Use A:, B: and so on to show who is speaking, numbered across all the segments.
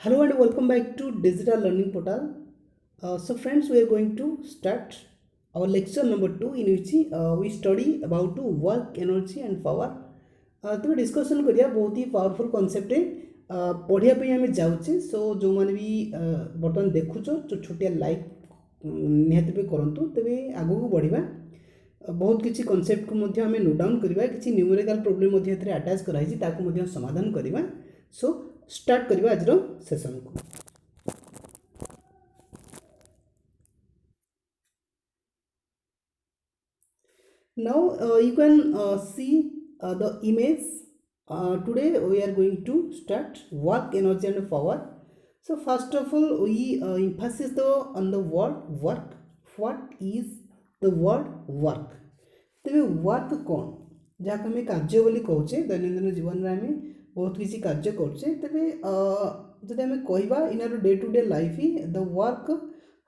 A: Hello and welcome back to Digital Learning Portal. Friends, we are going to start our lecture number 2 in which we study about work, energy and power. तो discussion करिया बहुत ही powerful concept है पढ़िया पे हमें जाउचे सो जो माने भी बर्तमान देखुचो जो छोटिया लाइक निहाती पे करंतु तबे आगु को बढ़िबा बहुत किसी कॉन्सेप्ट को मध्य हमें नोट डाउन करबा किसी न्यूमेरिकल प्रॉब्लम मध्य एथरे अटैच कराई ताको मध्य समाधान करबा सो स्टार्ट करबा आज रो सेशन को now you can see the image today we are going to start work energy and power so first of all we emphasis the on the word work what is the word work तेरे work कौन जहाँ आम कार्य बोली कहे दैनंदिन जीवन में आम बहुत किसी कार्य करे तेरे जब आम कहवा in our day to day life the work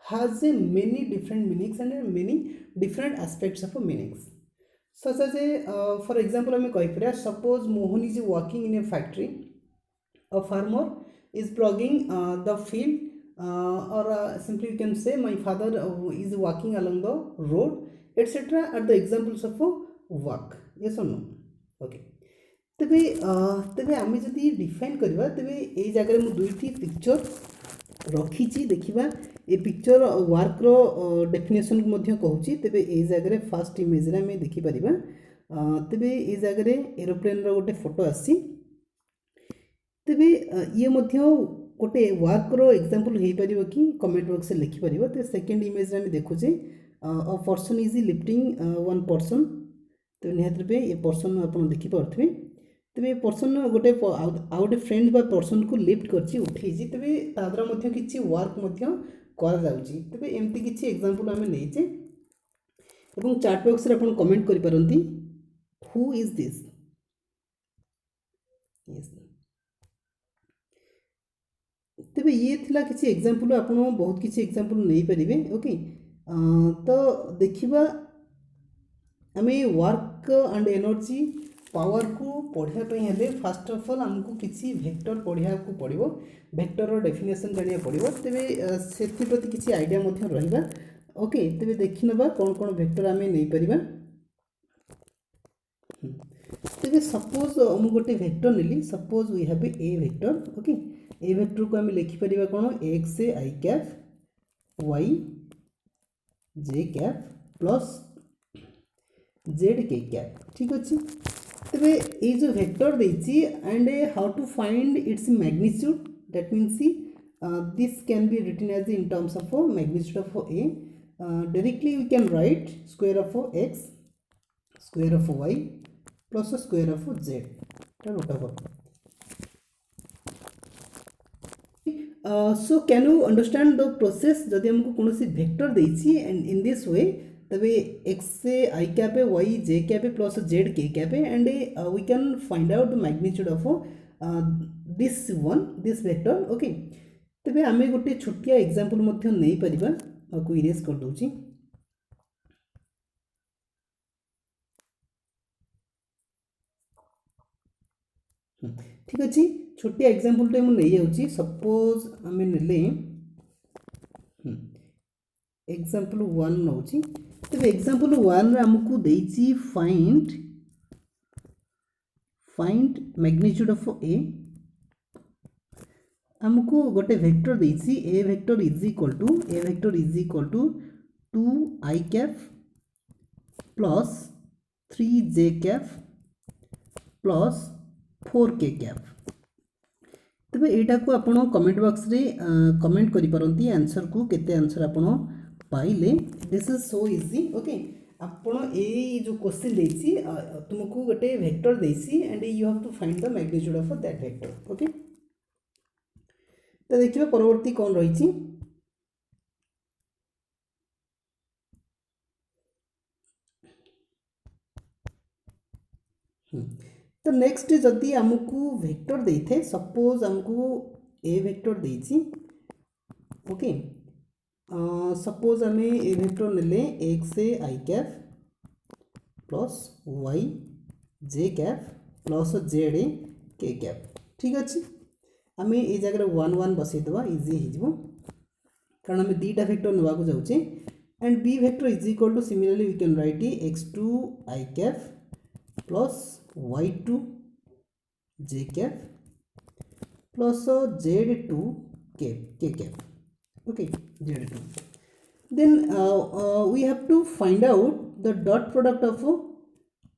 A: has a many different meanings and many different aspects of a meanings such as for example I may suppose Mohan is working in a factory a farmer is ploughing the field or simply you can say my father is walking along the road etc are the examples of work yes or no okay तेबे तेबे आम जदि define करवा तेबे ए जगह मु दुईटी picture रखी देखा ए पिक्चर वर्क रो डेफिनेशन को मध्य कहूँ तेबे ए जगह फास्ट इमेज रे आम देखिपर तेबे ए जगह एरोप्लेन रो गोटे फोटो आसी तेबे ये मध्य गोटे वर्क रो एग्जांपल हो पारिबो कि कमेंट बॉक्स में लिखि पारिबो तो सेकंड इमेज रे हम देखुचे a person is lifting one person तो निहात रूपे ये पर्सन आपन देखि पारथि तेबे पर्सन गोटे आउ गोटे फ्रेंड बा पर्सन को लिफ्ट करछि उठेछि तेबे ताद्रा मध्य किछि वर्क मध्य कर जाउछि तेबे एमति किछि एग्जांपल हम नेइछे एवं चैट बॉक्स रे आपन कमेंट करि पारंती हु इज दिस यस तेबे ये थिला किछि एग्जांपल आपन बहुत किछि एग्जांपल नै परिबे ओके तो देखिबा आमे वर्क एंड एनर्जी पावर को पढ़ाई हेले फास्ट ऑफ ऑल आमको किसी वेक्टर पढ़ा को पड़ो वेक्टर डेफिनेशन जाना पड़ो तेरे से प्रति किसी आइडिया रहा ओके तेरे देखी ना कौन कौन वेक्टर आम नहीं पार तेरे सपोज मु गोटे वेक्टर नेली suppose we have a vector okay a vector को आम लिखिपर कौन X I cap Y J cap plus Z के कैप ठीक अच्छे तेरे ये जो वेक्टर देछि and how to find its magnitude that means this can be written as in terms of magnitude of A directly we can write square of X square of Y plus square of Z root of so can you understand the process जदि हमको कौन vector देछि and in this वे तबे x से i cap है y जे cap है plus Z के cap है and we can find out the magnitude of this vector okay तबे आमे गोटे छोटिया एग्जांपल मध्य नै परिबा को इरेज कर दोची ठीक अछि छोटिया एग्जांपल टे मु नै जाउची सपोज आमे नेले एग्जांपल 1 नउची तबे एग्जांपल 1 रे हमकु देछि फाइंड मैग्नीट्यूड ऑफ ए हमको गोटे वेक्टर देछि A vector is equal to 2 I cap plus 3 J cap plus 4 K cap तबे एटा को आपण कमेंट बॉक्स रे कमेंट करि परंती आंसर को केते आंसर आपण पाइले this is so easy okay आपण ए जो क्वेश्चन देछि तुमको गोटे वेक्टर देछि and you have to find the magnitude of that vector okay तो देखिए परवर्ती कौन रही तो नेक्स्ट जदि आमको वेक्टर दे थे सपोज आमको ए वेक्टर देछि ओके सपोज आम ए वेक्टर नेले x I cap plus Y J cap plus Z के कैप ठीक अच्छे आम ये जगह 1 1 बसईदेवा इजी हो कारण आम दुईटा वेक्टर ना जाऊे and B vector is equal to similarly we can write x2 I cap plus y2 j cap plus z2 k cap okay z2 then we have to find out the dot product of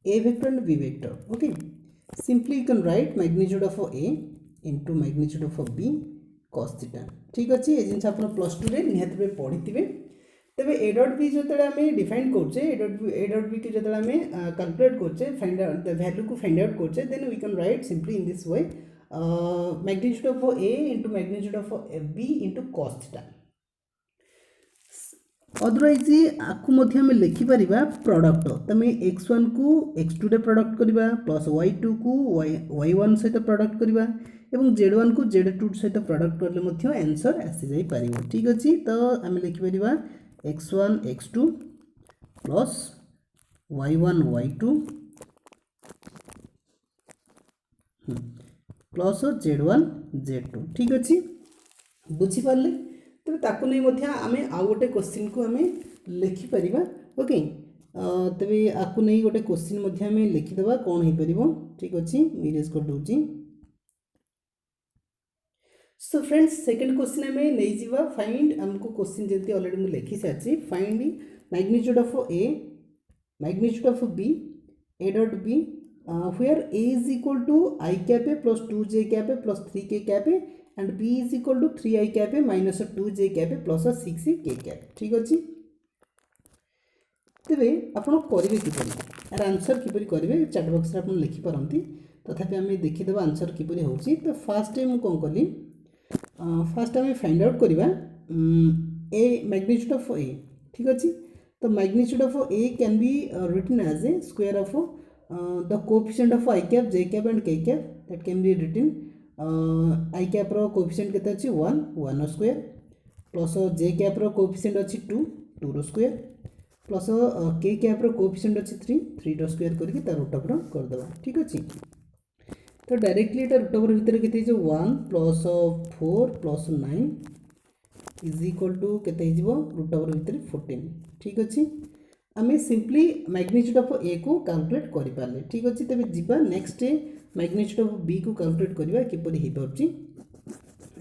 A: a vector and b vector okay simply you can write magnitude of a into magnitude of b cos theta ठीक अच्छे ये जिन आप plus two रे निहत पढ़ी थे तेरे ए dot B जो आम डिफाइन करचे ए डॉट बी के जो आम कैलकुलेट करचे फाइंड आउट द वैल्यू को फाइंड आउट करचे then we can write simply in this way magnitude of a into magnitude of b into cos theta otherwise आपको मध्य हमें लिखि परिबा प्रोडक्ट तमे x1 को x2 रे प्रोडक्ट करिबा प्लस y2 को y1 सहित प्रोडक्ट करिबा एवं z1 को z2 सहित प्रोडक्ट करले मध्य आंसर आसी जाई परिबो ठीक अछि तो हमें लिखि परिबा x1 x2 plus y1 y2 plus z1 z2 ठीक अच्छे बुझीपारे तेज ताकू नहीं आम आउ गोटे क्वेश्चन को आम लिखिपर ओके तेरे आपको नहीं गोटे क्वेश्चन आम लिखिदेवा कौन हो पार ठीक अच्छे इरेज कर दूसरी सो फ्रेंड्स सेकंड क्वेश्चन आम नहीं जावा फाइंड आमको क्वेश्चन जमी ऑलरेडी मुझे लिखी सारी find magnitude of a magnitude of b a dot b where a is equal to I cap a plus 2j cap a plus 3k cap a and b is equal to 3I cap a minus 2j cap a plus 6k cap ठीक अच्छे तेरे आपड़ करेंगे किपर यार answer किपर करेंगे chat box आप लिखिपारती तथापि आम देखीदे आंसर किपर हो तो फास्ट टाइम कौन कली फास्ट आम फाइंड आउट करवा ए मैग्नीट्यूड ऑफ ए ठीक अच्छे तो magnitude of a can be written as a square of the coefficient of I cap, J cap and K cap that can be written I cap रो coefficient केते अछि 1 square plus J cap रो coefficient अछि 2 रो square plus K cap रो coefficient अछि 3 रो square करके तार root over कर देबा ठीक अछि तो डायरेक्टली एटा रूट ओवर भीतर केते जे 1 plus 4 plus 9 is equal to केते हिजबो रूट ओवर भीतर 14 ठीक अछि आमे सिंपली मैग्नीट्यूड ऑफ ए को कैलकुलेट करि पाले ठीक अछि तबे जिबा नेक्स्ट मैग्नीट्यूड ऑफ बी को कैलकुलेट करबा किपरि हे परछि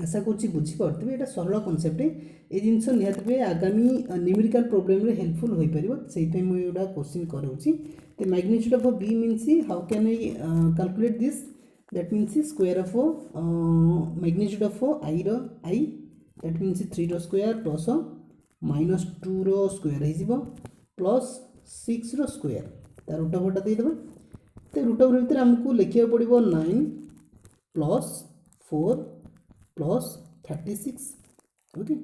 A: आशा करछि बुझी परतबे एटा सरल कांसेप्ट ए जिंस निहतबे आगामी न्यूमेरिकल प्रॉब्लम रे हेल्पफुल होई परिबो सेहि पे मु एडा क्वेश्चन करउछि ते magnitude of B means how can I calculate this that means square of magnitude of I रो आई दैट मींस 3 रो स्क्वायर प्लस -2 रो स्क्वायर हे जिवो प्लस 6 रो स्क्वायर तार रूट ओवरटा देदेबा तो रूट ओवर भीतर हमको लिखिया पड़िबो 9 plus 4 plus 36 okay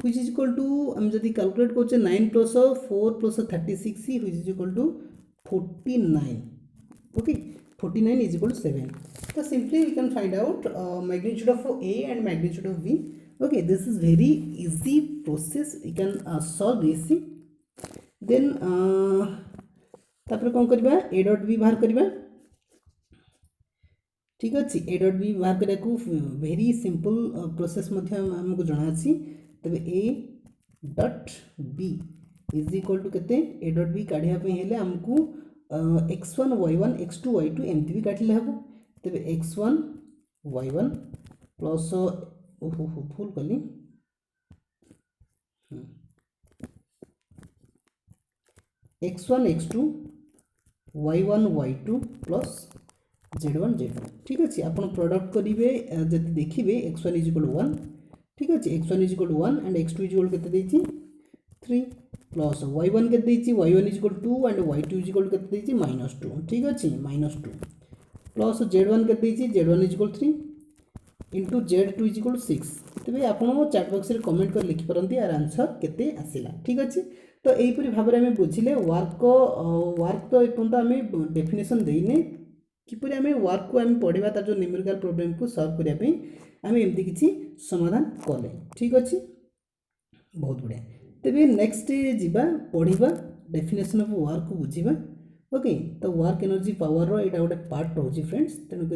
A: which is equal to हम जदी कैलकुलेट करछे 9 plus 4 plus 36 which is equal to 49 okay 49 is equal to 7 तो simply we can find out magnitude of a and magnitude of b okay this is very easy process you can solve this then तापर कौन करबा a dot b बाहर करबा ठीक अछि a dot b बाहर करे को वेरी सिंपल प्रोसेस मध्ये हमको जाना अछि तबे a dot b is equal to केते a dot b काढिया पे हेले हमको x1 y1 x2 y2 एमती भी काटले हबो तबे x1 y1 प्लस ओहो फुल कली x1 x2 y1 y2 plus z1 z2 ठीक अच्छे आप प्रोडक्ट करेंगे जब देखिए x1 इज इक्वल 1 ठीक अच्छे x1 is equal 1 and x2 is equal केते देछि 3 प्लस y1 केते देछि y1 is equal 2 and y2 is equal केते देछि -2 ठीक अच्छे -2 प्लस z1 केते देछि z1 is equal 3 into z2 is equal 6 तेरे आप चैट बॉक्स रे कमेंट कर लिखि परंती यार आंसर केते आसिला ठीक अच्छे तो यहीपरि भाव में आम बुझिले वर्क तो एपर्यंत आम डेफिनेशन देने किपर आम वर्क को आम पढ़ा तार जो न्यूमेरिकल प्रॉब्लम को सॉल्व करने आम एमती किसी समाधान कले ठीक अच्छे बहुत बढ़िया तेरे नेक्स्ट जीवा पढ़ा डेफिनेशन ऑफ वर्क को बुझा ओके तो वर्क एनर्जी पावर रो एटा गोटे पार्ट रोची फ्रेंड्स तेणुक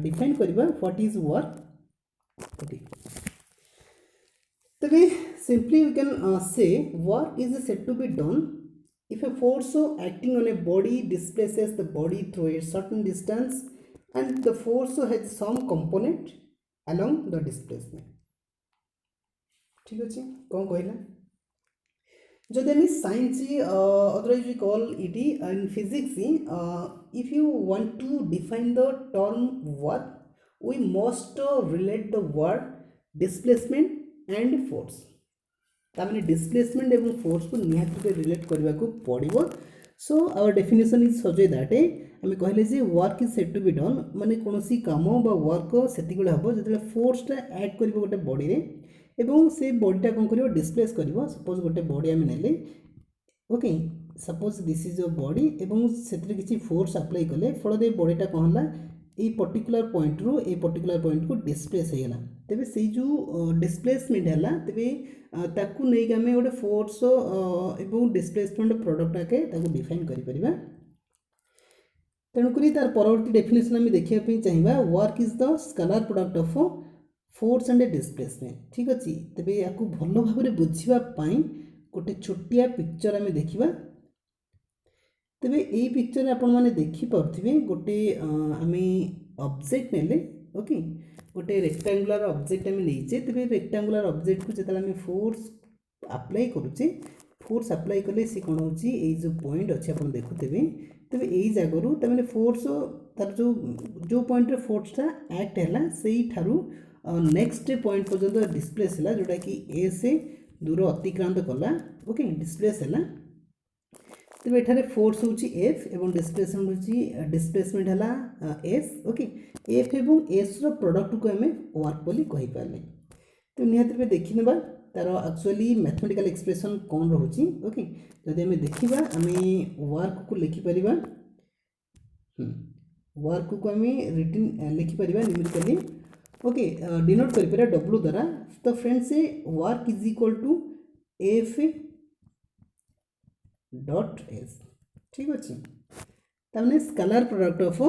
A: डिफाइन करवा व्हाट इज वर्क ओके तबे simply we can say work is said to be done if a force acting on a body displaces the body through a certain distance and the force has some component along the displacement ठीक अच्छे कौन कहला जदि आम science otherwise we call it in physics if you want to define the term work we must relate the word displacement and force ताने displacement एवं force को निहाती रिलेट करने को पड़ो सो आवर डेफिनेशन इज सजे दैट आम कहले जे work is said to be done माने कौन काम बा वर्क से हम जो फोर्सटा ऐड कर गोटे बॉडी रे एवं से बॉडीटा कौन कर डिस्प्लेस कर सपोज गोटे बॉडी आम ने okay suppose this is your body एवं से किसी फोर्स अप्लाई कले फल बॉडीटा कौन है ये पर्टिकुलर पॉइंट रू ए पर्टिकुलर पॉइंट को डिस्प्लेस होगा तेरे से जो डिस्प्लेसमेंट है तेरे ताकू नहीं आम गोटे फोर्स एवं डिस्प्लेसमेंट प्रोडक्ट आके डिफाइन कर तेणुक तार परवर्ती डेफिनेशन आम देखा चाहिए work is the scalar product of force and displacement ठीक अच्छे तेरे या भल भाव बुझापी गोटे छोटिया पिक्चर आम देखा तेरे यही पिक्चर आपण मैंने देखिपे गोटे आम ऑब्जेक्ट ने ओके गोटे रेक्टांगुलर ऑब्जेक्ट आम नहींचे तेरे रेक्टांगुलर ऑब्जेक्ट को जो फोर्स अप्लाई करुचे फोर्स अप्लाई कले सी कौन हो जो पॉइंट अच्छे आप देखुथे तेरे यही जगह तमें फोर्स तार जो पॉइंट रे फोर्सटा एक्ट है से नेक्स्ट पॉइंट पर्यटन डिस्प्लेस है जोटा कि ए से दूर अतिक्रांत कला ओके डिस्प्लेस है तेरे एठारे फोर्स होची एफ एवं डिस्प्लेसमेंट है एस ओके एफ एवं एस रो प्रोडक्ट को आम वर्क बोली कहि पारले तो निहाती देखि नेबा तार एक्चुअली मैथमेटिकल एक्सप्रेशन कौन रोची ओके जदि आम देखा आम वर्क को लिखिपर वर्क को आम रिटन लिखिपर न्यूमेरिकली ओके डिनोट कर डब्ल्यू द्वारा तो friends work is equal to F dot S ठीक अच्छे तमें scalar product of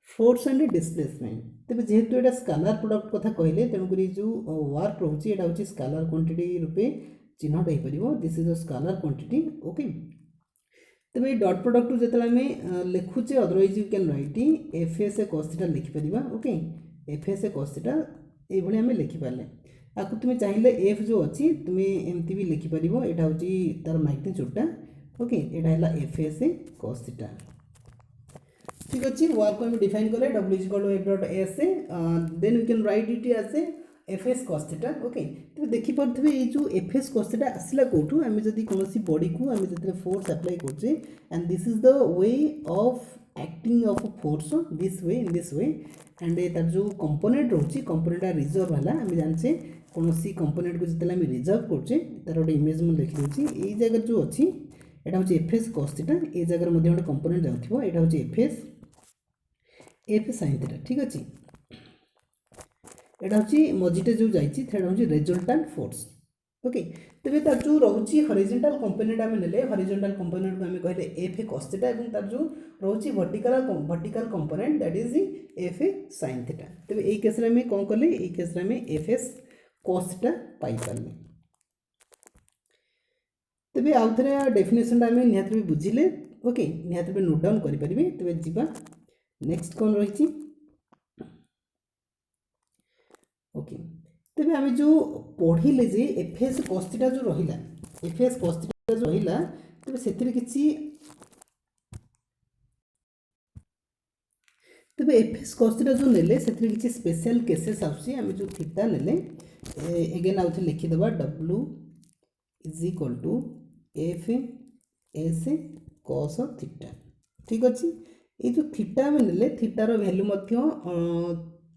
A: force and displacement तेज जेहेतु यहाँ स्केलर प्रोडक्ट कथा कहले तेणुक जो वर्क रोचे यहाँ हूँ स्केलर क्वांटिटी रूपे चिन्हट हो पार this is a scalar quantity okay तेज ये डॉट प्रोडक्ट जो आम लिखुचे otherwise you can write F S A cos theta लिखिपर ओके एफ एस ए कॉस थीटा ये आम लिखिपारे आपको तुम्हें चाहिए एफ जो अच्छी तुम्हें एमती भी लिखिपर यहाँ हूँ तार मैग्नीट्यूडटा ओके यहाँ है एफ एस ए कॉस थीटा ठीक अच्छे वर्क को डिफाइन कले W is equal to F dot S a then we can write it as a F S cos theta okay तो देखिपे ये जो एफ एस कॉस थीटा आसला कौटू आम जब कौन बॉडी को आम जो फोर्स अप्लाई करचे and this is the way of acting of force this way in this way and तार जो कंपोनेंट रोचे कंपोनेंटा रिजर्व है आम जाने कौन कंपोनेंट को जिते आम रिजर्व करचे तार गोटे इमेज मुझे लिखिदी यही जगह जो अच्छी यहाँ हूँ एफ एस कॉस थीटा ये जगह गोटे कंपोनेंट जाऊँ यहाँ हूँ एफ साइन थीटा ठीक अच्छे यहाँ हूँ मझीटे जो जाइए हूँ रेजल्टांट फोर्स ओके तेरे तार जो रोचे हॉरिजॉन्टल कंपोनेंट आम ने हॉरिजॉन्टल कंपोनेंट को आम कहले एफ ए कॉस थीटा और तार जो रोचे vertical component that is F A sine theta तेरे यही केस में कौन कले यही केस में F S cos theta pi पारे तेरे आउ थे डेफिनेशन आम निहाती बुझिले ओके निहाती नोट डाउन करेंगे तेरे जीवा नेक्स्ट कौन रही ओके तेरे आम जो पढ़ले जे एफ एस कॉस थीटा जो रहा एफ एस कॉस थीटा जो रहा तेरे से किसी तेरे एफ एस कॉस थीटा जो नेले से किसी स्पेशल केसेस आम जो थीटा नेले एगेन आउ थे लिखिदेवा W is equal to F S cos theta ठीक अच्छे ये जो थीटा आम ने थीटार भैल्यू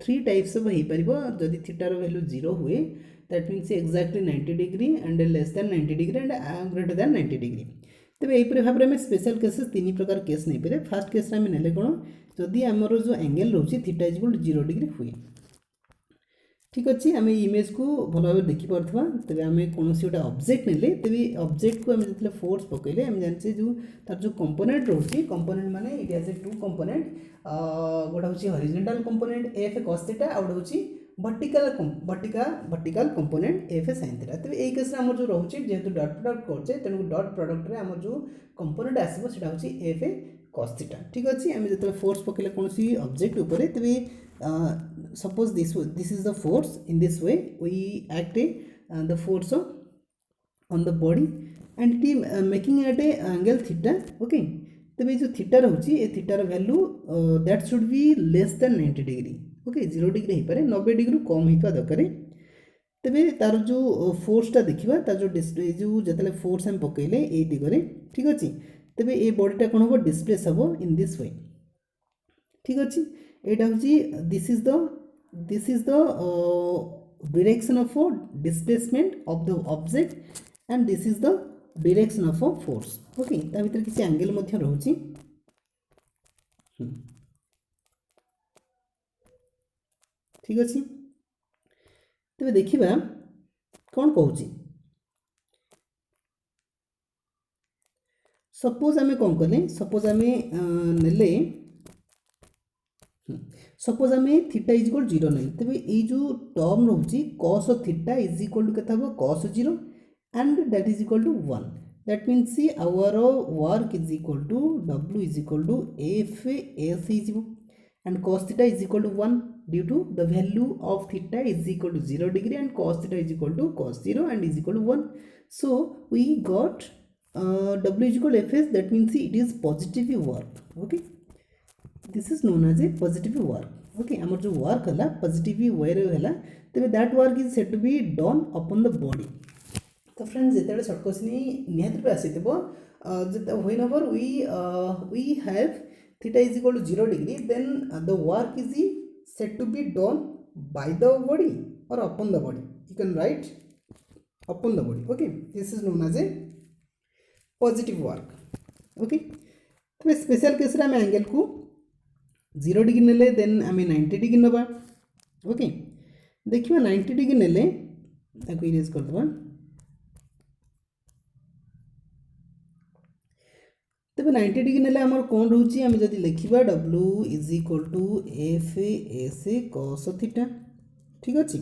A: 3 टाइप्स हो पार जदि थीटार भैल्यू 0 हुए that means exactly 90 degree and less than 90 degree and greater than 90 degree तेज यहीपरि भाव में स्पेशल केसेस 3 प्रकार केस नहीं पारे फास्ट केस आम ने कौन जदि आमर जो एंगल रोचे theta is equal to 0 degree हुए ठीक अच्छे आम इमेज को भल भाव देखिपा तेज आम कौन गोटे ऑब्जेक्ट नेले तेज ऑब्जेक्ट को आम जो फोर्स पकड़े आम जाने जो तार जो कंपोनेंट रोचे कंपोनेंट माने it has a two component गोटे हूँ horizontal component F cos theta आ गोटे हूँ vertical component F sin theta. तेज यही केस आम जो रोचे जेहेतु डॉट प्रोडक्ट करछे तेणु डॉट प्रोडक्ट रे आम जो कंपोनेंट आसो सेटा हूँ एफ cos थीटा। ठीक अच्छे आम जो फोर्स पकड़े कौन ऑब्जेक्ट उपर तेज suppose this is the force. In this way we act the force on the body and it is making at a angle theta. Okay, तबे जो थीटा रहउची ए थीटार value that should be less then 90 degree. Okay 0 degree हो पारे 90 degree कम होइपा दरकार। तबे तार जो फोर्सटा देखिबा तार जो डिस्प्ले जो जतले फोर्स हम पकैले ए दिगरे। ठीक अछि तबे ए बॉडीटा कोन हो डिस्प्लेस हो इन दिस वे। ठीक अछि एटा होची this is the direction of displacement of the object and this is the direction of force. Okay ता भीतर किसी एंगल मध्य रहउची। ठीक अछि तबे देखिबा कोन कहउची। सपोज आमे कोन करले सपोज आमे नेले सपोज आम थीटा इज इक्वल 0 नहीं तेज ये जो टर्म रोचे cos theta is equal to के cos 0 and that is equal to 1 that means see our work is equal to W is equal to F S and cos theta is equal to 1 due to the value of theta is equal to 0 degree and cos theta is equal to cos 0 and is equal to 1 so we got W is equal F S that means it is positive work. Okay this is known as a positive work. Okay आमर जो work है positive way है तेज that work is set to be done upon the body. तो friends जिते short question निहत रूप आसी whenever we have theta is equal to 0 degree then the work is set to be done by the body और upon the body you can write upon the body. Okay this is known as a positive work. Okay तो special case आम angle को 0 degree नेले then आम 90 degree नवा। Okay देखिए 90 degree नेले ताको इरेज कर दबा तबे 90 डिग्री नेले हमर कोन रहउची आम जदी लिखिबा W is equal to F S cos theta. ठीक अछि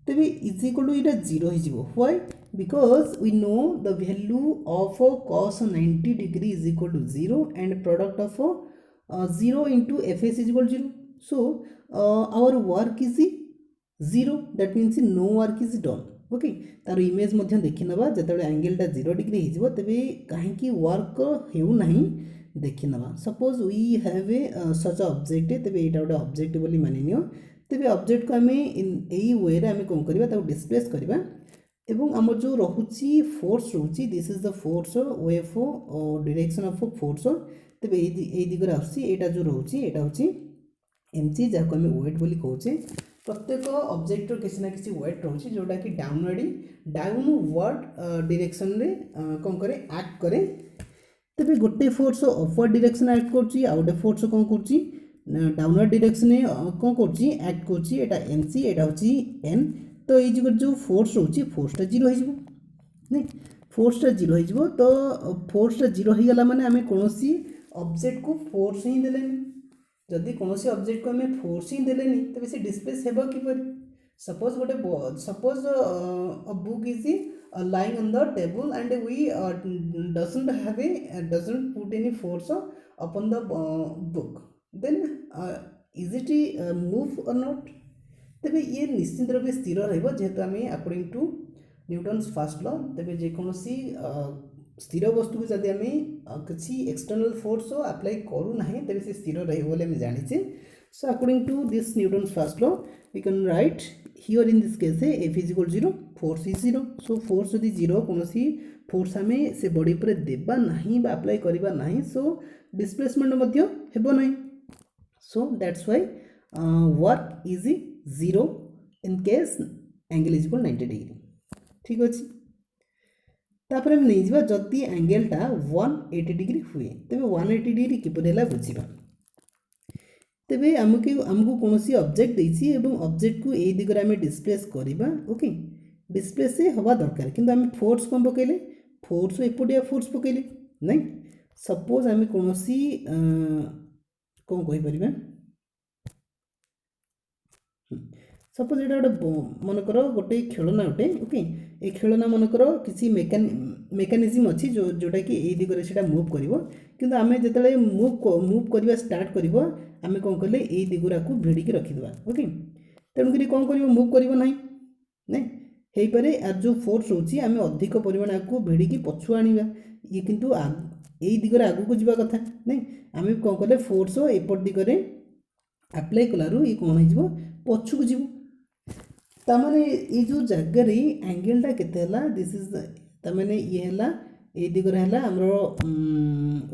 A: तबे इज इक्वल टू इटा 0 हो जिवो why because we know the value of cos 90 degree is equal to 0 and product of 0 into fs is equal to 0. So our work is 0 that means no work is done. Okay तार image मध्य देखि नबा जतबे angle टा 0 degree हो जिवो तबे काहे की वर्क हेउ नाही देखि नबा। Suppose we have a such object तबे एटा गोटे ऑब्जेक्ट बोली मानि नियो तबे ऑब्जेक्ट को हमें इन एई वे रे हमें कोन करबा ताको डिस्प्लेस करबा एवं हमर जो रहुची फोर्स रहुची this is the force wave direction of force तेरे ये दिगरे आटा जो रोचे यहाँ हूँ एमसी जहाँ को आम वेट बोली कहे प्रत्येक ऑब्जेक्ट किसी ना किसी वेट रोचे जोटा कि डाउनवर्ड डायरेक्शन रे कौन करे एक्ट करे तेरे गोटे फोर्स अपवर्ड डायरेक्शन एक्ट कर फोर्स कौन कर डाउनवर्ड डायरेक्शन कौन कर एक्ट कर एमसी यहाँ हूँ एन तो ये जो फोर्स रोचे फोर्सटा 0 हो नहीं फोर्सटा 0 हो तो फोर्सटा 0 हो गला माने आम कौन ऑब्जेक्ट को फोर्स ही देलेनी जदि कौन ऑब्जेक्ट को हमें फोर्स ही देलेनी तबे से डिस्प्लेस हेबो किपर सपोज गोटे suppose a book is lying on the table and we doesn't put any force upon the book then is it move or not तबे ये निश्चित रूप स्थिर रहइबो जेहेतु आम according to Newton's first law तबे जे कोनोसी स्थिर वस्तु को जदि आम किसी एक्सटर्नल फोर्स अप्लाई करू नाही तबे से स्थिर रहइबो बोली हम जानिछे। So according to this Newton's first law we can write here in this case F is equal 0 force is 0 so force यदि 0 कोनोसी फोर्स आम से बॉडी पर देबा नाही बा अप्लाई करबा नाही सो डिस्प्लेसमेंट मध्य हेबो नाही so that's why work is 0 in case angle is equal 90 degree. ठीक अच्छे तापर हम नहीं जावा जदि एंगलटा 180 डिग्री हुए तेज 180 डिग्री किपर है बुझा तेबे आमको कौन सी ऑब्जेक्ट देछि एवं ऑब्जेक्ट को ए दिगरे आम डिस्प्लेस करवा ओके डिस्प्लेस हवा दरकार किंतु आम फोर्स कौन पकेले फोर्स एपटिया फोर्स पकेले नहीं सपोज आम कौन सी कौन कहीपर सपोज ये गोटे मनकर गोटे खेलना गोटे ओके ये खेलना मनकर किसी मेकानिजम अच्छी जोटा कि यही दिगरे से मुव कर कि आम जो मुव करवा स्टार्ट कर आम कौन कले यही दिगुरा को भिड़िकी रखीदे ओके तेणुक कौन कर मुव कर नहीं हो पारे आर जो फोर्स होची आम अधिक परिमाण को भिड़िकी पछु आनिबा ये किंतु यही दिगरे आगू को जीवा कथा नहीं आम कौन कले फोर्स एपट दिगरे अप्लाई कलारू ये कौन हो पछु को जीव तमाने ये जो जगह एंगलटा केते दिस इज तमाने ये है ये दिगरे है आमर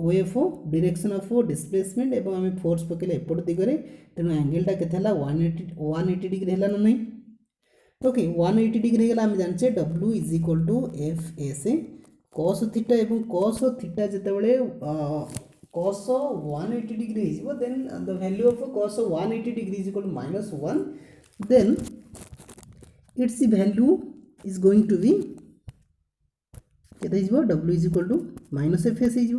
A: way of direction of displacement एवं आम फोर्स पकेले एपट दिगरे तेणु एंगलटा केते 180 डिग्री है ना नहीं ओके 180 डिग्री है आम जाने W is equal to F S cos theta एवं कॉस थीटा जितेबाला cos 180 degree is then the value of cos 180 degree is equal to -1 then its value is going to be W is equal to minus fs is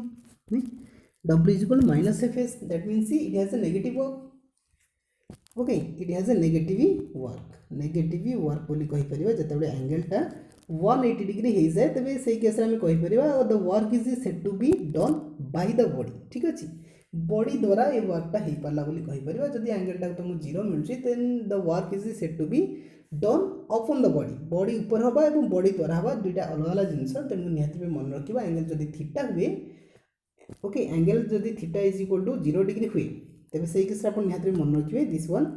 A: W is equal to minus fs that means see, it has a negative work okay it has a negative work बोली कहि परिबा जतबे angle टा 180 degree हो जाए तेज से case आम कहीपर the work is set to be done by the body ठीक अच्छे बॉडी द्वारा ये वर्कटा हो पारा बोली कहीपर जब एंगलटा तुमको 0 मिलूँ then the work is set to be done upon the body ऊपर हवा और बॉडी द्वारा हवा दुईटा अलग अलग जिनस तेणु निहत मन रखा एंगल जब थीटा हुए ओके एंगल जब theta is equal to 0 degree हुए तेज से केस आप निहत मन रखिए this one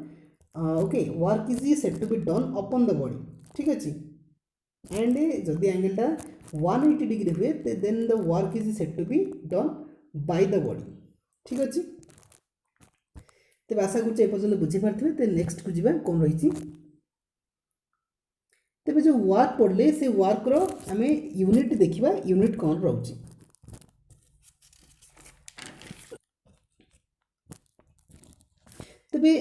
A: okay work is set to be done upon the body ठीक अच्छे एंड जदि एंगलटा 180 डिग्री हुए then the work is set to be done by the body ठीक अच्छे तेज आशा कर बुझीपारे तो नेक्स्ट को जीवा कौन रही तेज जो वर्क पढ़ले से वर्क आम यूनिट देखा यूनिट कौन रोचे तेरे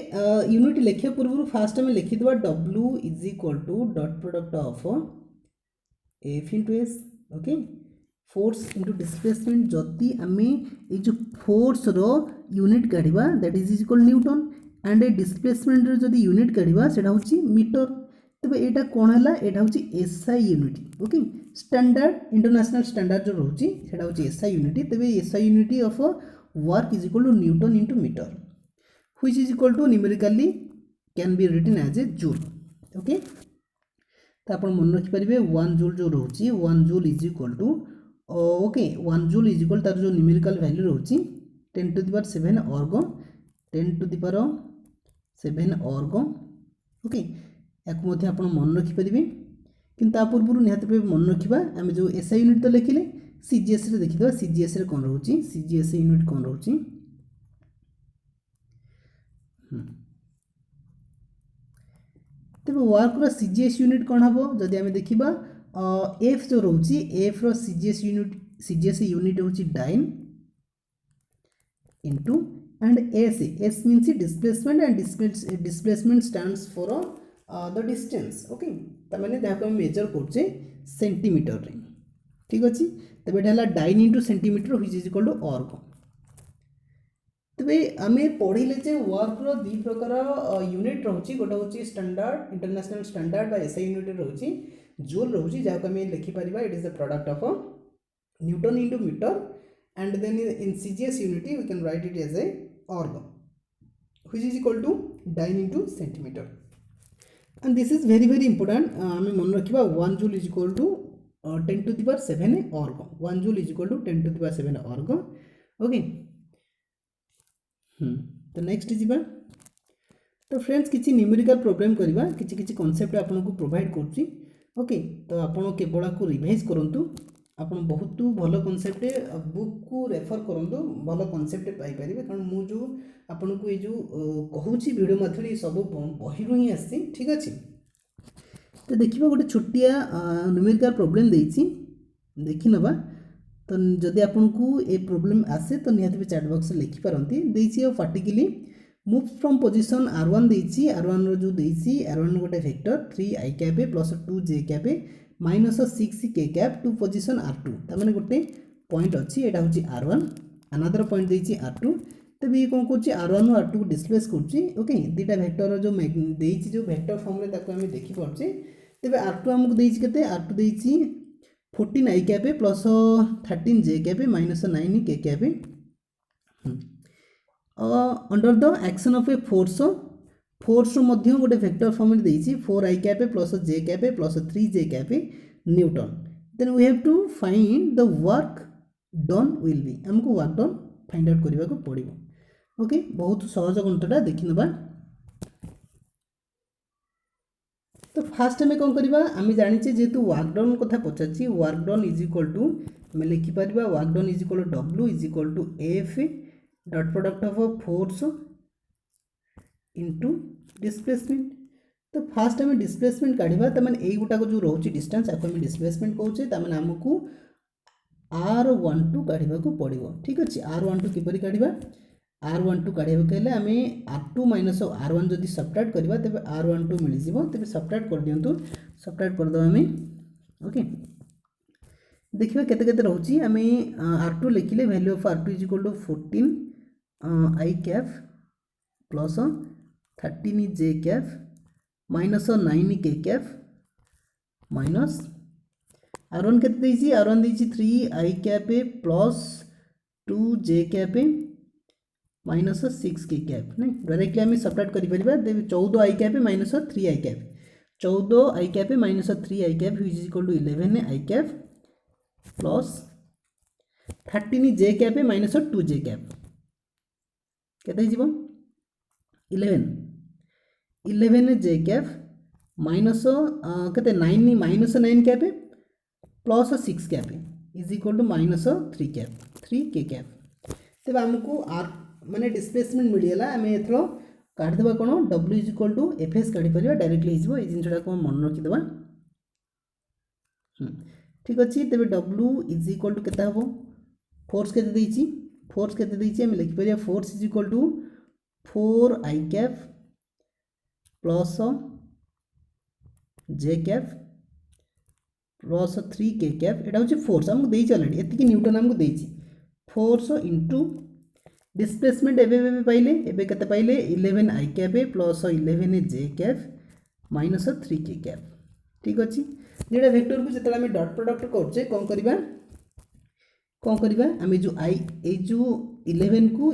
A: यूनिट लिखा पूर्व फास्ट आम लिखिद W is equal to dot product of F into S okay force into displacement जदि आम ये जो फोर्स रो यूनिट काढ़ा that is equal newton and a displacement जदि यूनिट काढ़ा से मीटर तेज यहाँ कौन है यहाँ हूँ SI unit okay standard international standard जो रोचे हूँ एसआई यूनिट तेज SI unit of work is equal to newton into metre which is equal to numerically can be written as a joule okay तो आप मन रखिपारे 1 जूल जो रोचे 1 joule is equal to okay 1 joule is equal तार जो numerical value रोचे 10 to the power 7 अर्ग 10 to the power 7 erg okay या आप मन रखिपारे कि पूर्व निहत मन रखा आम जो एसआई यूनिट तो लिखिले सीजीएस रे देखिए सीजीएस रे कौन रोचे सीजीएस यूनिट कौन रोचे तेज वर्क सीजीएस यूनिट कौन हम जदि आम देखा एफ जो रोचे एफ रो सीजीएस यूनिट हूँ dyne into and S means displacement and displacement stands for the distance okay तमें जहाँ मेजर करचे सेंटीमीटर रे ठीक अच्छे तेज ये dyne into centimetre which is equal to erg तेरे आम पढ़ले जे वर्क रो दी प्रकार यूनिट रोचे गोटे हूँ standard international standard SI unit रोचे जूल रोचे जहाँ आम लिखिपर it is the product of newton into metre and then in CGS unit we can write it as a erg which is equal to dyne into centimetre and this is very important आम मन रखा 1 joule is equal to 10 to the power 7 erg 1 joule is equal to 10 to the power 7 erg okay तो next जीवा तो friends किसी numerical problem करवा किसी concept आपको प्रोवाइड करुँची ओके तो आपड़ केवल को रिवाइज करूँ आप बहुत भल कॉन्सेप्ट बुक को रेफर करूँ भल कॉन्सेप्ट पाइपर कारण मुझे आपन को ये जो कहूँ वीडियो मध्य सब बही ही आसी ठीक अच्छे तो देखिए गोटे छोटिया न्यूमेरिकल प्रॉब्लम देखी नवा तो जदि आपन को ये प्रॉब्लम आसे तो निहाती चैट बॉक्स लिखिपारती particle move from position R1 देछि R1 रो जो देछि R1 गोटे vector 3 i cap plus 2 j cap minus 6 k cap to position R2 ता माने गोटे पॉइंट अछि एटा होछि R1 अनदर पॉइंट देछि R2 तबे ये कोन करछि R1 और R2 को डिस्प्लेस करछि ओके दुटा वेक्टर जो देछि जो वेक्टर फॉर्म रे ताको हम देखि परछि तबे R2 हमको देछि केते R2 देछि 14 i cap plus 13 j cap minus 9 k cap under the action of a force मध्य गोटे वेक्टर फॉर्म रे देछि 4 i cap plus j cap plus 3 j cap newton then we have to find the work done will be हमको work done find out करबा को पड़िबो okay बहुत सहज गणितटा देखि नबा तो फास्ट हमें कौन करवा आम जानी जेहेतु वर्क डन कथा पचार work done is equal to आम लिखिपर work done is equal to W is equal to F dot product of force into displacement तो फास्ट आम डिस्प्लेसमेंट काढ़ा तो मैंने यही गुटाक जो रोचे डिस्टेंस आपको आम डिस्प्लेसमेंट कौचे मैंने आमको R12 काढ़ा को पड़ो ठीक अच्छे R12 किपर काढ़ा R12 काढ़ा आम R2 माइनस R1 जदि सब्ट्रैक्ट करवा तेज R12 मिल जाव तेज सब्ट्रैक्ट कर दिंतु सब्ट्रैक्ट करदे आम ओके देखिए केते रोचे आम R2 लिखिले value of R2 is equal to 14 i cap plus 13 j cap minus 9 k cap minus R1 केते देछि R1 देछि 3 i cap plus 2 j cap minus 6 k cap नहीं डायरेक्टली आम सब्ट्रैक्ट कर 14 i cap minus 3 i cap 14 i cap minus 3 i cap is equal to 11 i cap plus 13 j cap minus 2 j cap केते जीवो 11 j cap minus केते 9 minus 9 cap plus 6 cap is equal to minus 3 cap 3 k cap तेज आमको R माने displacement मिलगला आम एथर काढ़ीदेवा कौन W is equal to F S काढ़ी पार डायरेक्टली हो जिनटा को मन रखीदे ठीक अच्छे तेज डब्ल्यू इज इक्वल टू केते हम फोर्स केते आम लिखिपर force is equal to 4 i cap plus j cap plus 3 k cap एटा होची फोर्स हमको देई ऑलरेडी एतिकी न्यूटन हमको देई फोर्स इनटू डिस्प्लेसमेंट एबे पाइले एबे केते पाइले 11 i cap plus 11 j cap minus 3 k cap ठीक अच्छे जेटा वेक्टर को जिते आम डॉट प्रोडक्ट करछे कौन करबा आम जो आई ए जो 11 को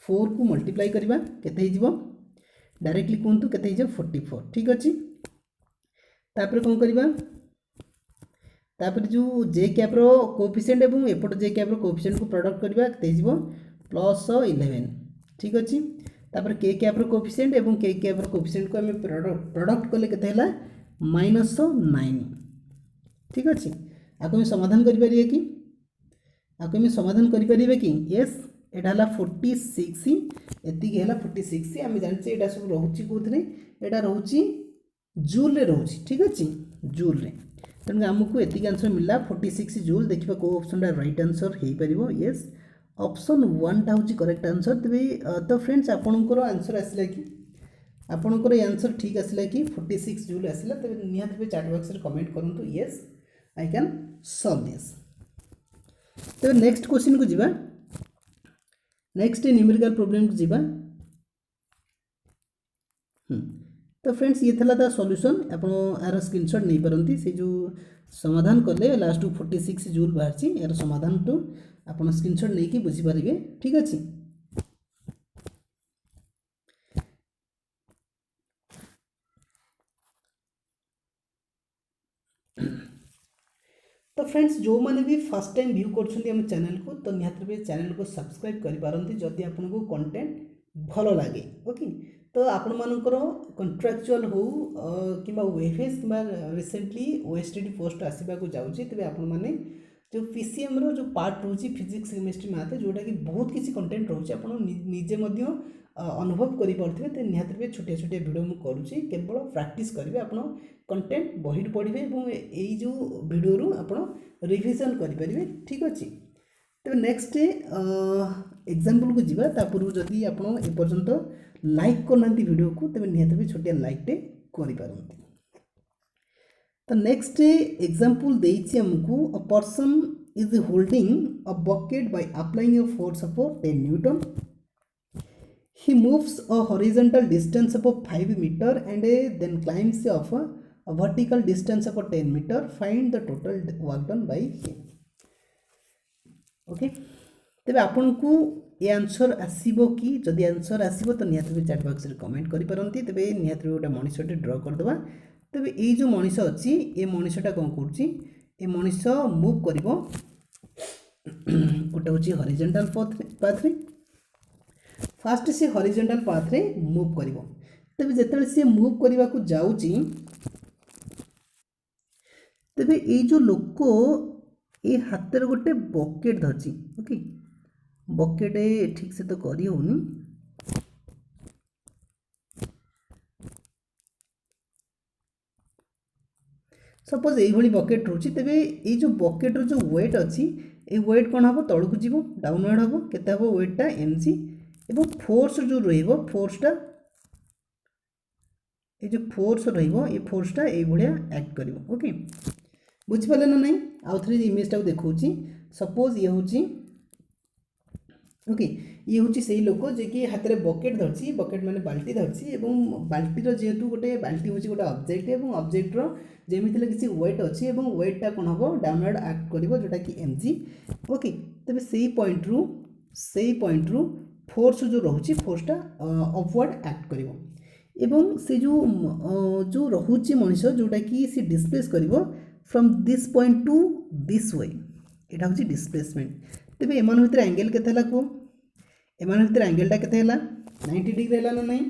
A: 4 को मल्टीप्लाई करबा केते हिजबो डायरेक्टली कहतु केते हिजो 44 ठीक अच्छे तापर कौन करबा तापर जो जे कैप रो कोएफिशिएंट एवं एपट जे कैप रो कोएफिशिएंट को प्रोडक्ट करबा केते हिजबो प्लस 11 ठीक अच्छे तापर के कैप रो कोएफिशिएंट एवं के कैप रो कोएफिशिएंट को आम प्रोडक्ट कले केते हला माइनस 9 ठीक अच्छे आपको हम समाधान करि परिए कि आपको हम समाधान करि परिबे कि यस एटा हला 46 एतिकी हला 46 आम जानछे एटा सब रहउची कोथरे एटा रहउची जूल रे रहउची ठीक अच्छे जूल रे तेणु आमको एतिक आंसर मिलला 46 जूल देखा को ऑप्शन राइट आंसर हो पार येस ऑप्शन 1 टा हूँ करेक्ट आंसर तेरे तो फ्रेंड्स आपणकर आंसर आसला कि आपणकर आंसर ठीक आसला कि 46 जूल आसला तेरे निहाती चैट बॉक्स रे कमेंट करूँ yes I can solve this तेरे नेक्स्ट क्वेश्चन को जीवा नेक्स्ट न्यूमेरिकल प्रॉब्लम को जीवा तो फ्रेंड्स ये था सॉल्यूशन आप यार स्क्रीनशॉट नहीं पारती से जो समाधान कले लास्ट 46 जूल बाहर यार समाधान तो आप स्क्रीनशॉट नहीं कि बुझीपारे ठीक अच्छे तो फ्रेंड्स जो मैंने भी फर्स्ट टाइम व्यू कर चैनल को तो निहाती चैनल को सब्सक्राइब करें जदि आपको कंटेंट भल लगे ओके तो आपण मानकर कंट्राक्चुअल हो कि वेफेस कि रिसेंटली ओएसटीडी पोस्ट आसवा जाऊँगी तेज आपण मैंने जो पीसीएम रो जो पार्ट रोचे फिजिक्स केमिस्ट्री मैथ जोटा कि बहुत किसी कंटेंट रोचे आप निजे अनुभव करेंगे तो निहाती छोटिया छोटिया वीडियो मुझे करुँची केवल प्रैक्टिस करेंगे आप कंटेंट बही पढ़े और यही जो वीडियो आप रिविजन करेंगे ठीक अच्छे तेज नेक्स्ट एग्जाम्पल को जीवा पूर्व जदि आप एपर्यंत लाइक करना वीडियो को तेज निहत भी छोटिया लाइकटे करें। तो नेक्स्ट एग्जांपल देइछि हमकु a person is holding a bucket by applying a force of 10 newton. He moves a horizontal distance of 5 meter and then climbs of a vertical distance of 10 meter. Find the total work done by him. Okay तेबे आपन को ये answer आसीबो कि जदि answer आसीबो तो निहात भी chat box रे comment करि परंती तेबे निहात गोटे मनीषटे ड्रा कर देबा तेबे ए जो मनीष अछि ए मनीषटा कोन करछि ए मनीष मूव करिवो गोटे होछि हॉरिजॉन्टल पाथ रे फास्ट से हॉरिजॉन्टल पाथ रे मूव करिवो तेबे जेतले से मूव करबा को जाउछि तेबे ए जो लोक ए हाथ गोटे बकेट धरछि ओके बकेट ठीक से तो करी होनी सपोज ये बकेट रोचे तेबे ये जो बकेट रो जो वेट अच्छी ये वेट कौन हम तौक को जीव डाउनवर्ड हम केते हम वेटा एमसी एवं फोर्स जो रहिबो फोर्सटा ये जो फोर्स रहिबो ये फोर्सटा ये भलिया एक्ट करिवो ओके बुझी पाले ना नहीं आउ थरे इमेजटा को देखौची सपोज ये होची ओके ये हूँ से लोक जे कि हाथ में बकेट धरछि बकेट माने बाल्टी धरछि एवं बाल्टीर जेहेतु गोटे बाल्टी हूँ गोटे ऑब्जेक्ट एवं ऑब्जेक्टर जमीती किसी वेट अच्छी और वेटा कौन हम डाउनवर्ड एक्ट करिवो जोटा कि एमजी ओके तबे सेही पॉइंट रु फोर्स जो रोचे फोर्सटा अपवर्ड एक्ट करिवो एवं से जो रोचे मनीष जोटा कि सी डिस्प्लेस करिवो from this point to this way एटा होची डिस्प्लेसमेंट तेबे एमान भितर एंगल केते हला को एमान भितर एंगलटा केते हला 90 डिग्री हला ना नहीं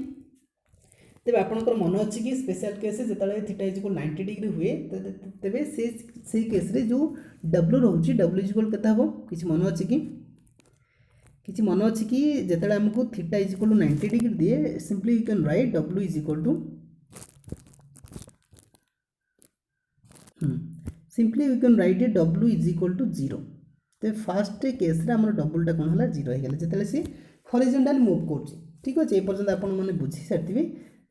A: तेबे आपनकर मन अछि कि स्पेशल केस जेतले थीटा इज इक्वल 90 डिग्री हुए तेबे से केस रे जो w रहउची w इज इक्वल केते हबो किछि मन अछि कि जेतले हमकु थीटा इज इक्वल 90 डिग्री दिए simply you can write w is equal to simply you can write it w is equal to 0 तो फास्ट केस रे हमर डबलटा कोन हला 0 हो गेला जेतले से हॉरिजॉन्टल मूव करछि ठीक अछि ए पर्यंत आपण माने बुझी सारथिबे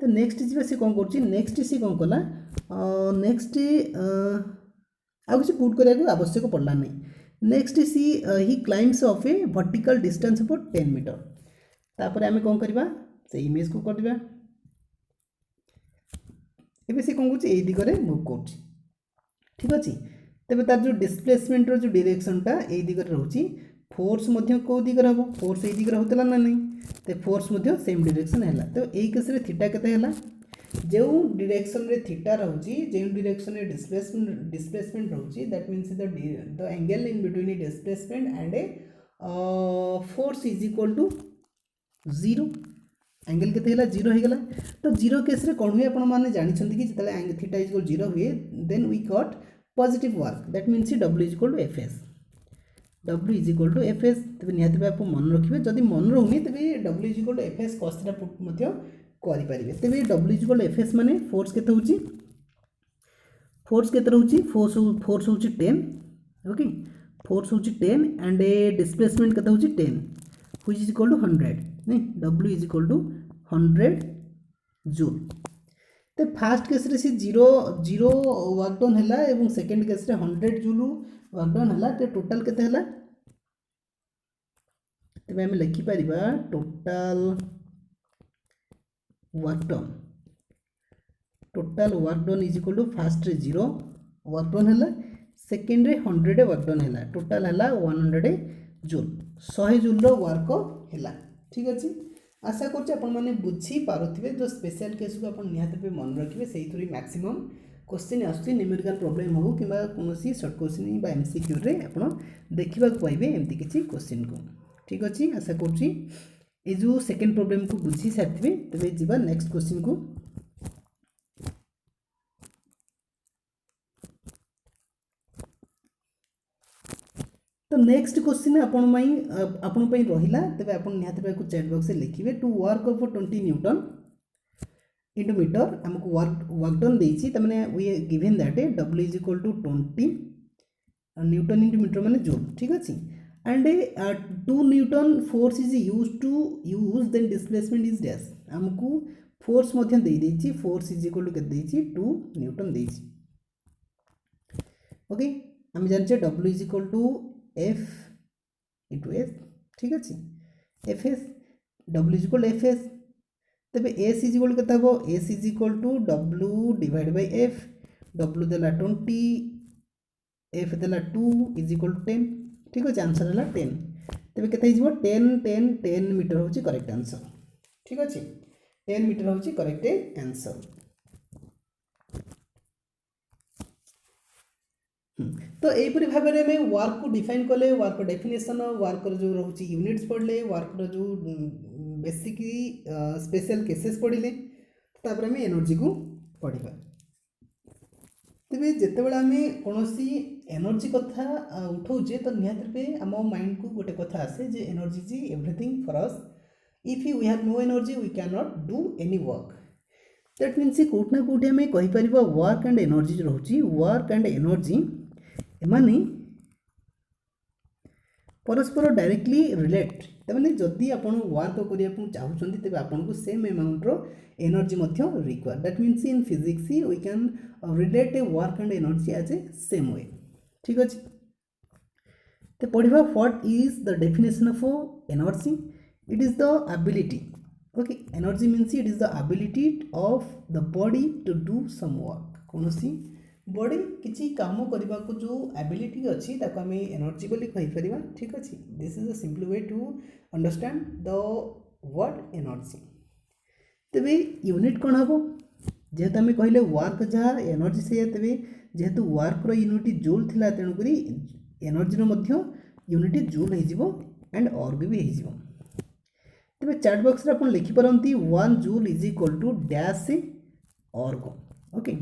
A: तो नेक्स्ट जी से कौन कर नेक्स्ट सी कौन कला नेक्स्ट आ किसी पुट करा आवश्यक पड़ला नहीं next see he climbs of a vertical distance for 10 metre तापर आम कौन करवा से इमेज को करवा एबे से कौन कर दिगरे मूव कर ठीक अच्छे तेज तार जो डिस्प्लेसमेंट जो डायरेक्शनटा ए दिगरे रोची फोर्स मध्य को दिगरे हम फोर्स ये दिगरे होतला ना नहीं तो फोर्स सेम डायरेक्शन है तो यही केस रे थीटा केते हला जो डायरेक्शन रे थीटा रहउची जो डायरेक्शन रे डिस्प्लेसमेंट रहउची that means the angle in between displacement and a force is equal to 0 angle केते हला 0 हो गला तो 0 केस रे कोन हुए आपण माने जानि छथि कि जतले थीटा इज इक्वल 0 हुए then we got positive work that means w is equal to fs w is equal to F S तेज निहत आप मन रखिए जदि मन रोनी तेज w is equal to F S कस्टा करें तेज w is equal to F S माने फोर्स केते होची फोर्स केते रहउची फोर्स होची 10 ओके फोर्स होची 10 एंड डिस्प्लेसमेंट केते होची 10 व्हिच इज इक्वल टू 100 नहीं w is equal to 100 joule तो फास्ट केस रे से 0 वर्क डन हैला एवं सेकंड केस रे 100 जूल वर्क डन हैला तो टोटल केते हैला तबे हम लिखि परिबा total work done is equal to first रे 0 वर्क डन हैला सेकंड रे 100 वर्क डन हैला टोटल हैला 100 जूल 100 जूल रो वर्क हैला ठीक अछि आशा करछि आपण माने बुझी पारुथिबे जो स्पेशल केस को आपण निहात पे मन रखिबे सेही थोड़ी मैक्सिमम क्वेश्चन आसुची न्यूमेरिकल प्रॉब्लम हो कि कौन शॉर्ट क्वेश्चन बा एमसीक्यू रे आपण देखिबा पाइबे एमती किछि क्वेश्चन को ठीक अछि आशा करछि ए जो सेकंड प्रॉब्लम को बुझी सारथिबे तबे जिबा नेक्स्ट क्वेश्चन को तो नेक्स्ट क्वेश्चन आपण रहिला तबे आपण निहात को चैट बॉक्स में लिखिबे to work of 20 newton into metre हमको वर्क डन देछि त माने we given that w is equal to 20 newton into metre माने जूल ठीक अछि and 2 newton force is used to use then displacement is dash आमको फोर्स मध्य दे देछि फोर्स इज इक्वल टू के देछि 2 न्यूटन देछि ओके हम जानछे W is equal to F into S ठीक अछि Fs W is equal F S तबे S इज इक्वल केता हो S is equal to W divide by F W देला 20 F देला 2 इज इक्वल टू 10 ठीक अछि आंसर हला 10 तबे केता हिजबो 10 10 10 मीटर होची करेक्ट आंसर ठीक अछि 10 मीटर होची करेक्ट आंसर तो एपरी भाव में वर्क को डिफाइन कले वर्क डेफिनेशन वर्क जो रोचे यूनिट्स पढ़ले वर्क जो बेसिकली स्पेशल केसेस पढ़ले तापर आम एनर्जी को पढ़ा तेज जितेबाला आम कौन एनर्जी कथा उठाऊे तो निहत आम माइंड को गोटे कथा आसे जे energy is everything for us if we have no energy we can not do any work that means कोट ना कोटी आम कहीपर वर्क एंड एनर्जी जो रोचे वर्क एंड एनर्जी एमाने परस्पर डायरेक्टली रिलेट तमाने जदि आपण वर्क करने चाहूँ तेज आपन को same amount energy require that means in physics we can relate a work and energy as a same way ठीक अच्छे तो पढ़ा what is the definition of energy it is the ability okay energy means it is the ability of the body to do some work कौन body किसी काम करने को जो एबिलिटी अच्छी आम एनर्जी बोली कहीपर ठीक अच्छे this is the simple way to understand the word energy तेरे यूनिट कौन हम जेहेतु आम कहले वर्क जहाँ एनर्जी से तेरे जेहेतु वर्क यूनिट जूल थी तेणुक एनर्जी यूनिट जूल हो एंड अर्ग भी हो तेरे चैट बॉक्स रे आपण लिखिपारती 1 joule is equal to dash erg okay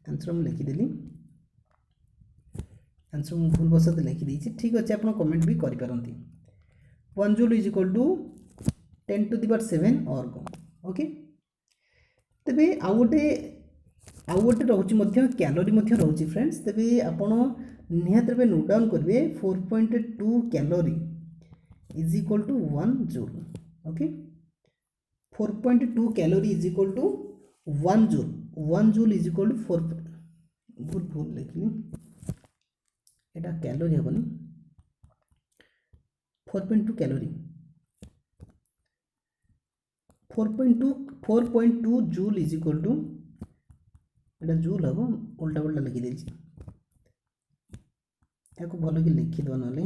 A: answer मुझे लिखिदेली आंसर मुझे भूल बसत लिखिदी ठीक अच्छे आप कमेंट भी करें 1 joule is equal to 10 to the power 7 erg okay तेबे आउ गोटे रोचे कैलोरी रोचे फ्रेंड्स तेबे आपण निहात नोट डाउन करेंगे 4.2 calorie is equal to 1 joule okay 4.2 calorie is equal to 1 joule is equal to 4 भूल लिखली एटा कैलोरी हेबनी 4.2 calorie 4.2 joule is equal to एटा जूल हम उल्टा उल्टा लिखि देछि याको भलो कि लिखि दो नले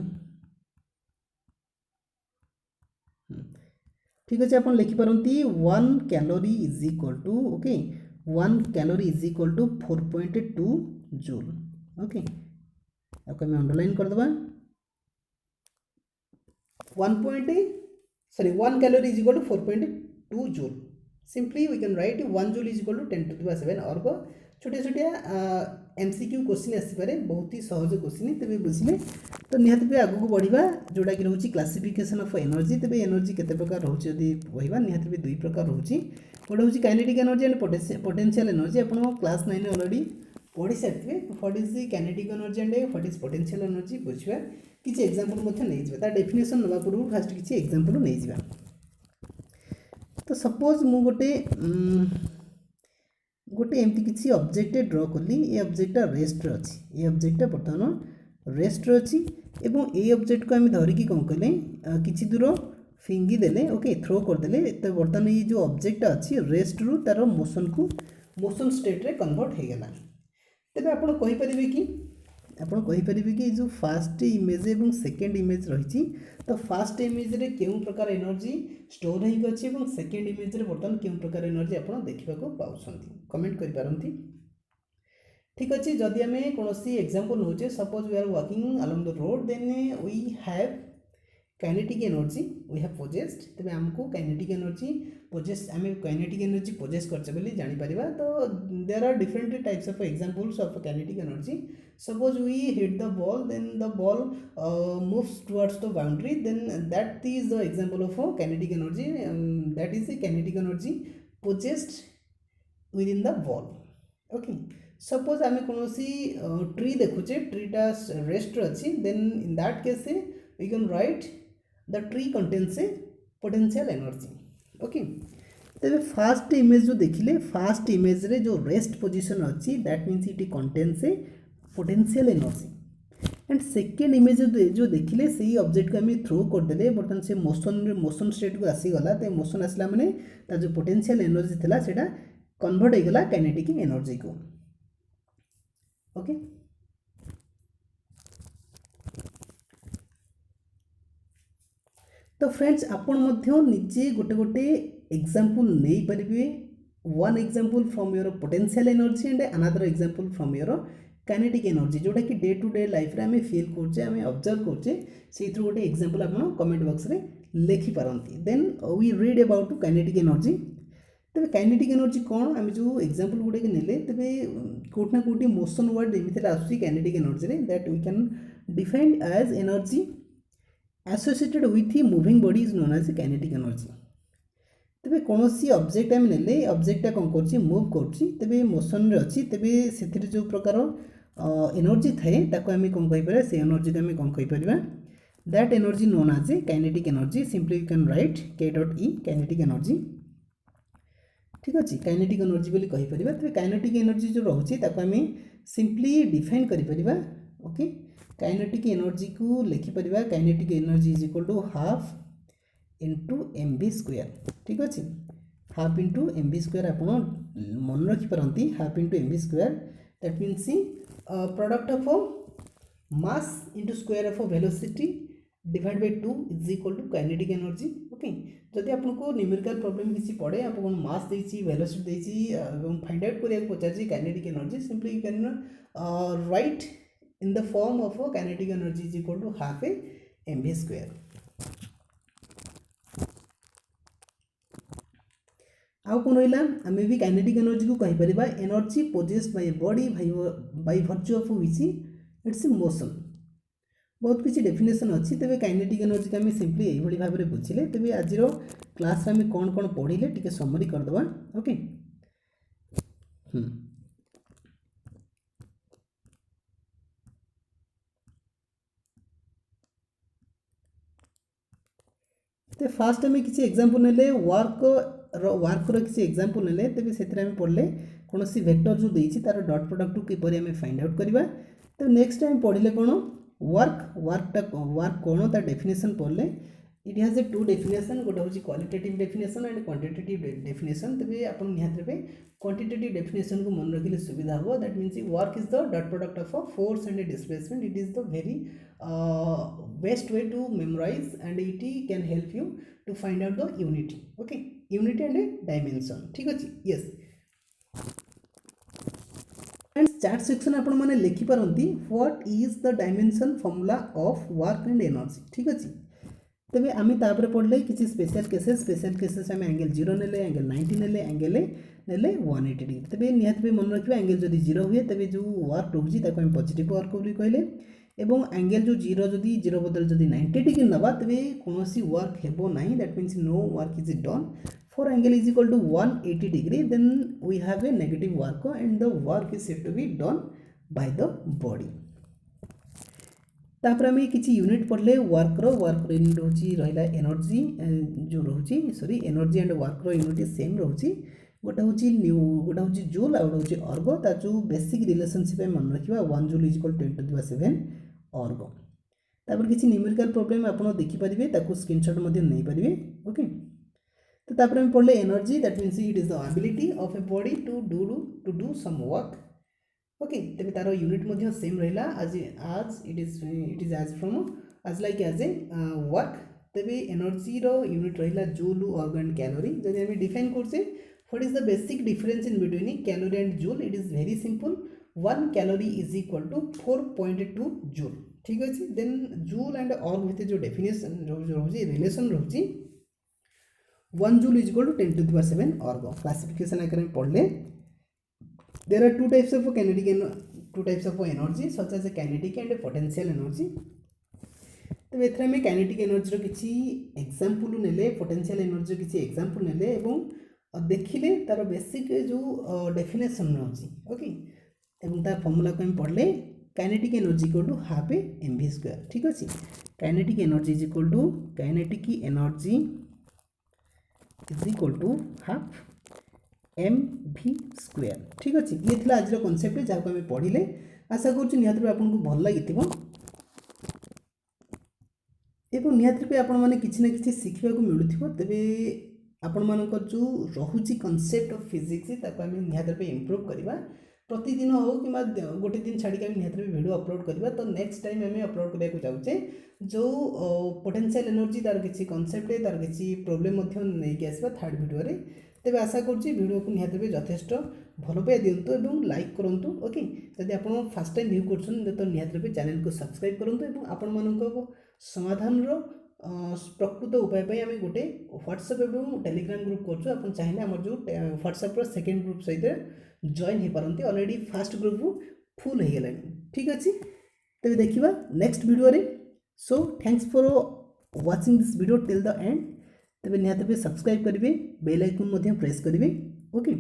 A: ठीक अच्छे आप लिखिपारती 1 calorie is equal to okay 1 calorie is equal to 4.2 joule okay आपको हमें अंडरलाइन कर दबा 1 calorie is equal to 4.2 joule simply we can write 1 joule is equal to 10 to the power 7 और छोटिया छोटिया एमसीक्यू क्वेश्चन आसपे बहुत ही सहज क्वेश्चन तेज बुझे तो निहत भी आगे को बढ़ा जोटा कि रोचे classification of energy Tej energy केते प्रकार रोचे यदि कहवा निहत भी 2 प्रकार रोचे गोटे हूँ kinetic energy and potential energy आप क्लास 9 ऑलरेडी पढ़ी सारे what is the kinetic energy and what is potential energy बुझा किसी एग्जांपल नहीं तार डेफिनेशन नवा पूर्व फास्ट किसी एग्जांपल नहीं जा तो सपोज मु गोटे एमती किसी ऑब्जेक्ट ड्र कली ये ऑब्जेक्ट रेस्ट अच्छी ये ऑब्जेक्ट बर्तमान रेस्ट अच्छी एवं ये ऑब्जेक्ट को आम धरिकी कौन कले किसी दूर फिंगी देले ओके थ्रो करदे तो बर्तमान ये जो ऑब्जेक्ट अच्छी रेस्ट रु तार मोशन को मोशन स्टेट रे कन्वर्ट हो गला तेज आप कहीपर कि जो फास्ट इमेज और सेकेंड इमेज रही तो फास्ट इमेज रे केउं प्रकार एनर्जी स्टोर होगी और सेकेंड इमेज रे बर्तमान केउं प्रकार एनर्जी आप देखा पाउछंती कमेंट करि पारंती ठीक अच्छे जदि आम कौन एग्जांपल नौचे suppose we are walking along the road then we have kinetic energy we have possessed तेज आमको काइनेटिक एनर्जी पोजेस आम काइनेटिक एनर्जी पोजेस करछे बोली जानि परिबा तो there are different types of examples of kinetic energy suppose we hit the ball then the ball moves towards the boundary then that is the example of kinetic energy that is the kinetic energy possessed with in the ball okay suppose आम कौन tree देखुचे ट्रीटा rest अच्छी then in that case we can write the tree contains a potential energy okay तेरे first image जो देखिले first image रे जो रेस्ट पोजीशन अच्छी that means it contains a potential energy and second image जो देखिले से ऑब्जेक्ट को आम थ्रो करदे बर्तमान से मोशन स्टेट को आसीगला तो मोशन आसला माने तार जो पोटेंशियल एनर्जी थिला सेटा कन्वर्ट होगला काइनेटिक एनर्जी को ओके तो फ्रेंड्स आपण मध्य निजे गोटे गोटे एग्जांपल नहीं पारिबे one example from your potential energy and another example from your kinetic energy जोटा कि डे टू डे लाइफ रे आम फील करछे आम ऑब्जर्व करछे से गोटे एग्जांपल आपण कमेंट बॉक्स रे लिखि पारंती then we read about kinetic energy तेरे काइनेटिक एनर्जी कौन आम जो एग्जांपल गुटे नेले तेरे कोटना कोटी मोशन वर्ड एमती आसूसी काइनेटिक एनर्जी रे that we can define as energy associated with moving body is known as kinetic energy तेरे कौन सी ऑब्जेक्ट आम नेले ऑब्जेक्टा कौन कर मूव कर मोशन रे अच्छी तेरे से जो प्रकार एनर्जी थाए ताको आम कौन कहीपर से एनर्जी को आम कौन कहीपर that energy known as a kinetic energy simply you can write K dot E kinetic energy ठीक अच्छे काइनेटिक एनर्जी बोली कहीपर तेरे काइनेटिक एनर्जी जो रोचे आम सिंपली डिफाइन करिपरिबा ओके काइनेटिक एनर्जी को लिखिपर kinetic energy is equal to half into M V square ठीक अच्छे half into M V square आप मन रखिपारती half into M V square that means product of mass into square of velocity divide by 2 is equal to kinetic energy okay जदि आपको numerical problem किसी पड़े आप मास देछि वेलोसिटी देछि फाइंड आउट करिया पचार kinetic energy simply you can write in the form of a kinetic energy is equal to half a mv square आउ कौन रहा आम भी काइनेटिक एनर्जी को कहीपर energy possessed by body by virtue of which its motion बहुत किसी definition अच्छी तेज काइनेटिक एनर्जी को आम सिंपली यही भाव में बुझिले तेज आज क्लास आम कौन कौन पढ़िले टिके समरी करदे ओके तो फास्ट आम किसी एग्जांपल नेले वर्क किसी एग्जांपल नेले तेज से पढ़ले कौन सी वेक्टर जो देती तार डॉट प्रोडक्ट किपर आम फाइंड आउट करवा तो नेक्स्ट टाइम पढ़ले कौन वर्क कौन तार डेफिनेशन पढ़ले it has a two definition गोटे हूँ qualitative definition and quantitative definition तेज आप निहत क्वांटिटेटिव डेफिनेशन को मन रखिले सुविधा हो that means work is the dot product of a force and displacement it is the very best way to memorise and it can help you to find out the unity okay unity and dimension ठीक अच्छे yes and chat section आपण मैंने लिखिपारती what is the dimension formula of work and energy ठीक अच्छे तेज आम तापर पढ़ले किसी स्पेशल केसेस आम एंगल 0 नेले एंगल 90 नेले एंगल नेले 180 डिग्री तेज निहत मन रखा एंगल जदि 0 हुए तेज जो वर्क रोचे आम पॉजिटिव वर्क बोली कहले एवं एंगल जो 0 जदि 0 बदल जदि 90 डिग्री नवा तेज कौन वर्क हेबो नहीं that means no work is done for angle is equal to 180 degree then we have a negative work and the work is said to be done by the body तापर आम किसी unit पढ़ले work unit हूँ रहा energy जो रोचे sorry energy and work unit same रोचे गोटे हूँ जूल आउ गोटे हूँ अर्गो तार जो बेसिक रिलेशनशिप मन रखा 1 जूल इज इक्वल 10⁻7 अर्गो तापर किसी न्यूमेरिकल प्रॉब्लम आप देखिपारे ताकू स्क्रीनशॉट नहीं पारे ओके तो तापर आम पढ़ले energy that means it is the ability of a body to do some work okay तेज तार यूनिट सेम रहा आज it is as from as like as a work तेज एनर्जी यूनिट रहा जूल अर्ग एंड कैलोरी जब आम define करछे what is the basic difference in between calorie and joule it is very simple 1 calorie is equal to 4.2 joule ठीक अच्छे then joule and अर्ग भितर जो डेफिनेशन रोचे रिलेशन रोचे 1 जूल इज इक्वल टू 10⁻7 अर्ग क्लासिफिकेशन आकार में पढ़ले there are two types of energy such as a kinetic and a potential energy तो एथरे हमें काइनेटिक एनर्जी किसी एग्जांपल नेले पोटेंशियल एनर्जी किसी एग्जांपल नेले एवं देखिले तार बेसिक जो डेफिनेशन रोची ओके एवं तार फॉर्मूला को हम पढ़ले kinetic energy equal to half a mv square ठीक अच्छे kinetic energy is equal to kinetic energy is equal to half mv²। ठीक अच्छे, ये थी आज कनसेप्ट जहाँ आम पढ़ले। आशा करुँ निहत भाव आपको भल लगी एवं निहत भाव आपण मैंने किसी ना कि शिखा मिलूँ। तेरे आपण मानकर जो रोचे कनसेप्ट ऑफ फिजिक्स आम निहत भाव इम्प्रूव करवा प्रतिदिन हो कि गोटे दिन छाड़ी आम निहत भाव वीडियो अपलोड करवा। तो नेक्स्ट टाइम आम अपलोड करने जाऊे जो पोटेंशियल एनर्जी तार किसी कनसेप्ट तार किसी प्रोब्लेम नहीं आसवा थर्ड वीडियो रे। तेज आशा करूँ को निहत भाव यथेष्ट भल पाई दिंतु और लाइक करूँ। ओके, जदि आप फास्ट टाइम व्यू कर तो निहत भाव चैनल को सब्सक्राइब करूँ। आपण मान समाधान प्रकृत उपाय आम गोटे व्हाट्सएप और टेलीग्राम ग्रुप कर चाहिए आम जो व्हाट्सएप सेकेंड ग्रुप सहित जॉइन हो पारती। ऑलरेडी फर्स्ट ग्रुप फुल हो गला। ठीक अच्छे, तेज देखा नेक्स्ट वीडियो रे। So thanks for watching this video till the end. तेज निहत भाव सब्सक्राइब करेंगे, बेल आइकन प्रेस करेंगे। ओके।